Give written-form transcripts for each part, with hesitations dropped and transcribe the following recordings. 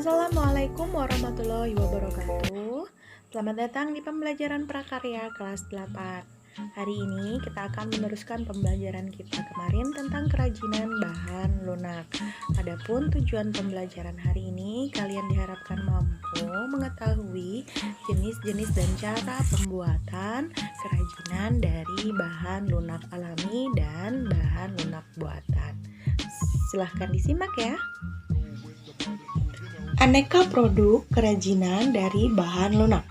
Assalamualaikum warahmatullahi wabarakatuh. Selamat datang di pembelajaran prakarya kelas 8. Hari ini kita akan meneruskan pembelajaran kita kemarin tentang kerajinan bahan lunak. Adapun tujuan pembelajaran hari ini, kalian diharapkan mampu mengetahui jenis-jenis dan cara pembuatan kerajinan dari bahan lunak alami dan bahan lunak buatan. Silahkan disimak ya. Aneka produk kerajinan dari bahan lunak.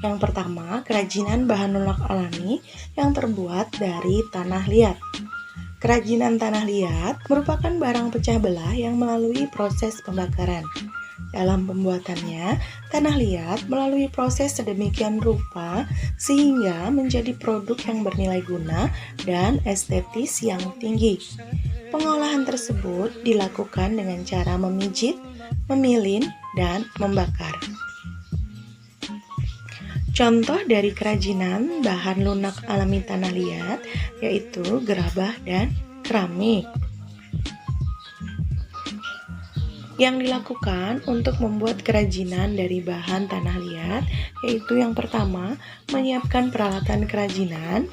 Yang pertama, kerajinan bahan lunak alami yang terbuat dari tanah liat. Kerajinan tanah liat merupakan barang pecah belah yang melalui proses pembakaran. Dalam pembuatannya, tanah liat melalui proses sedemikian rupa sehingga menjadi produk yang bernilai guna dan estetis yang tinggi. Pengolahan tersebut dilakukan dengan cara memijit, memilin, dan membakar. Contoh dari kerajinan bahan lunak alami tanah liat yaitu gerabah dan keramik. Yang dilakukan untuk membuat kerajinan dari bahan tanah liat yaitu yang pertama, menyiapkan peralatan kerajinan.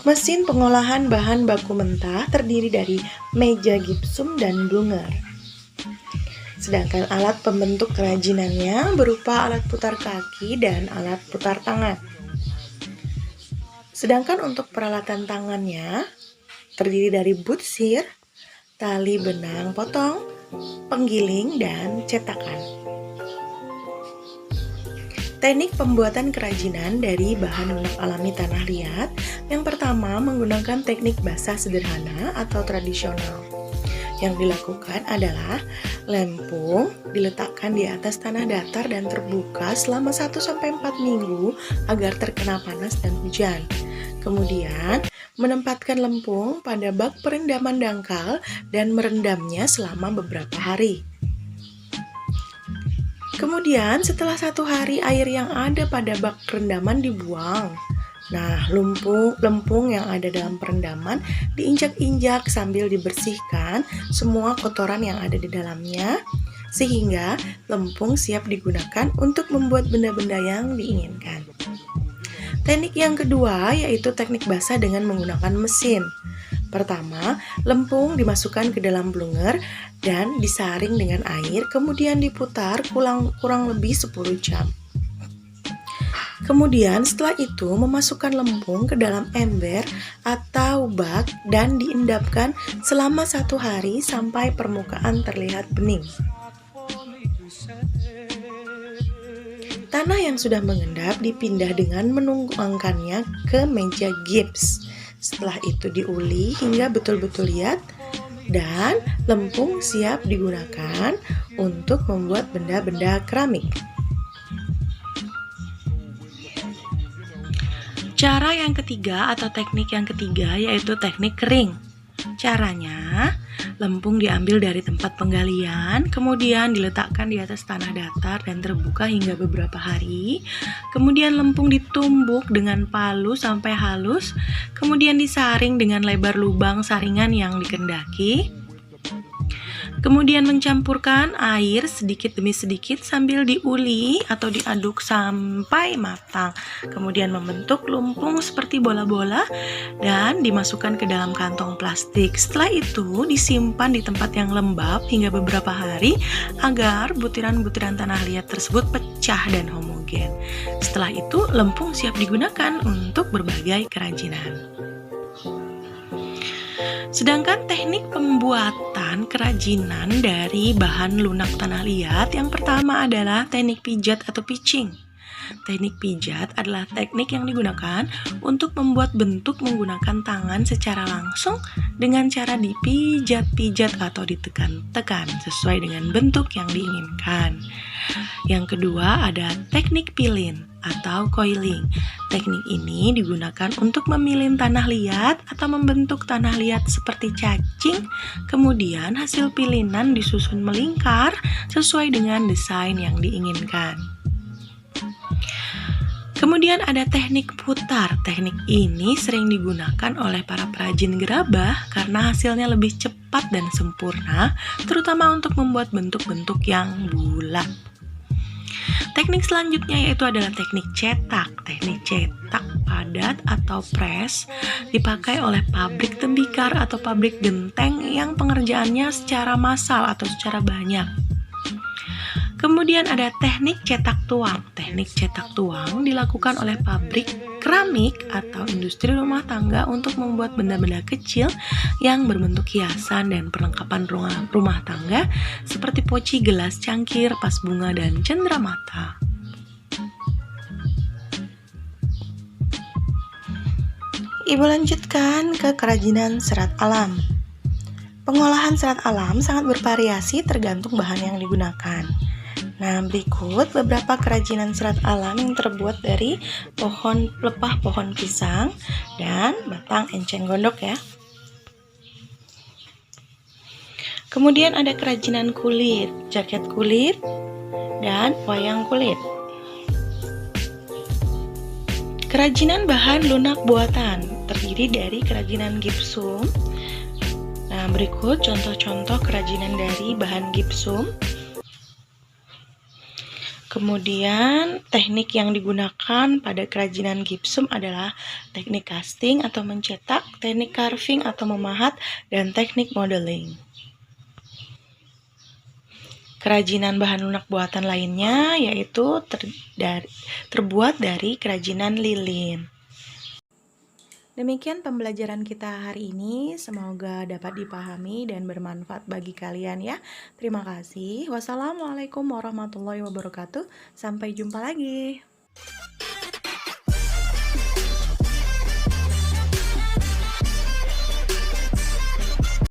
Mesin pengolahan bahan baku mentah terdiri dari meja gipsum dan dunger. Sedangkan alat pembentuk kerajinannya berupa alat putar kaki dan alat putar tangan. Sedangkan untuk peralatan tangannya terdiri dari butsir, tali benang potong, penggiling, dan cetakan. Teknik pembuatan kerajinan dari bahan lunak alami tanah liat yang pertama menggunakan teknik basah sederhana atau tradisional. Yang dilakukan adalah lempung diletakkan di atas tanah datar dan terbuka selama 1-4 minggu agar terkena panas dan hujan. Kemudian menempatkan lempung pada bak perendaman dangkal dan merendamnya selama beberapa hari. Kemudian setelah 1 hari air yang ada pada bak perendaman dibuang. Nah, lempung yang ada dalam perendaman diinjak-injak sambil dibersihkan semua kotoran yang ada di dalamnya sehingga lempung siap digunakan untuk membuat benda-benda yang diinginkan. Teknik yang kedua yaitu teknik basah dengan menggunakan mesin. Pertama, lempung dimasukkan ke dalam blunger dan disaring dengan air, kemudian diputar kurang lebih 10 jam. Kemudian setelah itu memasukkan lempung ke dalam ember atau bak dan diendapkan selama 1 hari sampai permukaan terlihat bening. Tanah yang sudah mengendap dipindah dengan menuangkannya ke meja gips. Setelah itu diuli hingga betul-betul liat dan lempung siap digunakan untuk membuat benda-benda keramik. Cara yang ketiga atau teknik yang ketiga yaitu teknik kering. Caranya, lempung diambil dari tempat penggalian, kemudian diletakkan di atas tanah datar dan terbuka hingga beberapa hari. Kemudian lempung ditumbuk dengan palu sampai halus, kemudian disaring dengan lebar lubang saringan yang dikehendaki. Kemudian mencampurkan air sedikit demi sedikit sambil diuli atau diaduk sampai matang. Kemudian membentuk lumpung seperti bola-bola dan dimasukkan ke dalam kantong plastik. Setelah itu disimpan di tempat yang lembab hingga beberapa hari agar butiran-butiran tanah liat tersebut pecah dan homogen. Setelah itu lempung siap digunakan untuk berbagai kerajinan. Sedangkan teknik pembuatan kerajinan dari bahan lunak tanah liat yang pertama adalah teknik pijat atau pitching. Teknik pijat adalah teknik yang digunakan untuk membuat bentuk menggunakan tangan secara langsung dengan cara dipijat-pijat atau ditekan-tekan sesuai dengan bentuk yang diinginkan. Yang kedua ada teknik pilin atau coiling. Teknik ini digunakan untuk memilin tanah liat atau membentuk tanah liat seperti cacing. Kemudian hasil pilinan disusun melingkar sesuai dengan desain yang diinginkan. Kemudian ada teknik putar. Teknik ini sering digunakan oleh para perajin gerabah karena hasilnya lebih cepat dan sempurna, terutama untuk membuat bentuk-bentuk yang bulat. Teknik selanjutnya yaitu adalah teknik cetak. Teknik cetak padat atau press dipakai oleh pabrik tembikar atau pabrik genteng yang pengerjaannya secara massal atau secara banyak. Kemudian ada teknik cetak tuang. Teknik cetak tuang dilakukan oleh pabrik keramik atau industri rumah tangga untuk membuat benda-benda kecil yang berbentuk hiasan dan perlengkapan rumah tangga seperti poci, gelas, cangkir, vas bunga, dan cenderamata. Ibu lanjutkan ke kerajinan serat alam. Pengolahan serat alam sangat bervariasi tergantung bahan yang digunakan. Nah, berikut beberapa kerajinan serat alam yang terbuat dari pelepah pohon pisang dan batang enceng gondok ya. Kemudian ada kerajinan kulit, jaket kulit, dan wayang kulit. Kerajinan bahan lunak buatan terdiri dari kerajinan gipsum. Nah, berikut contoh-contoh kerajinan dari bahan gipsum. Kemudian teknik yang digunakan pada kerajinan gipsum adalah teknik casting atau mencetak, teknik carving atau memahat, dan teknik modeling. Kerajinan bahan lunak buatan lainnya yaitu terbuat dari kerajinan lilin. Demikian pembelajaran kita hari ini, semoga dapat dipahami dan bermanfaat bagi kalian ya. Terima kasih. Wassalamualaikum warahmatullahi wabarakatuh. Sampai jumpa lagi.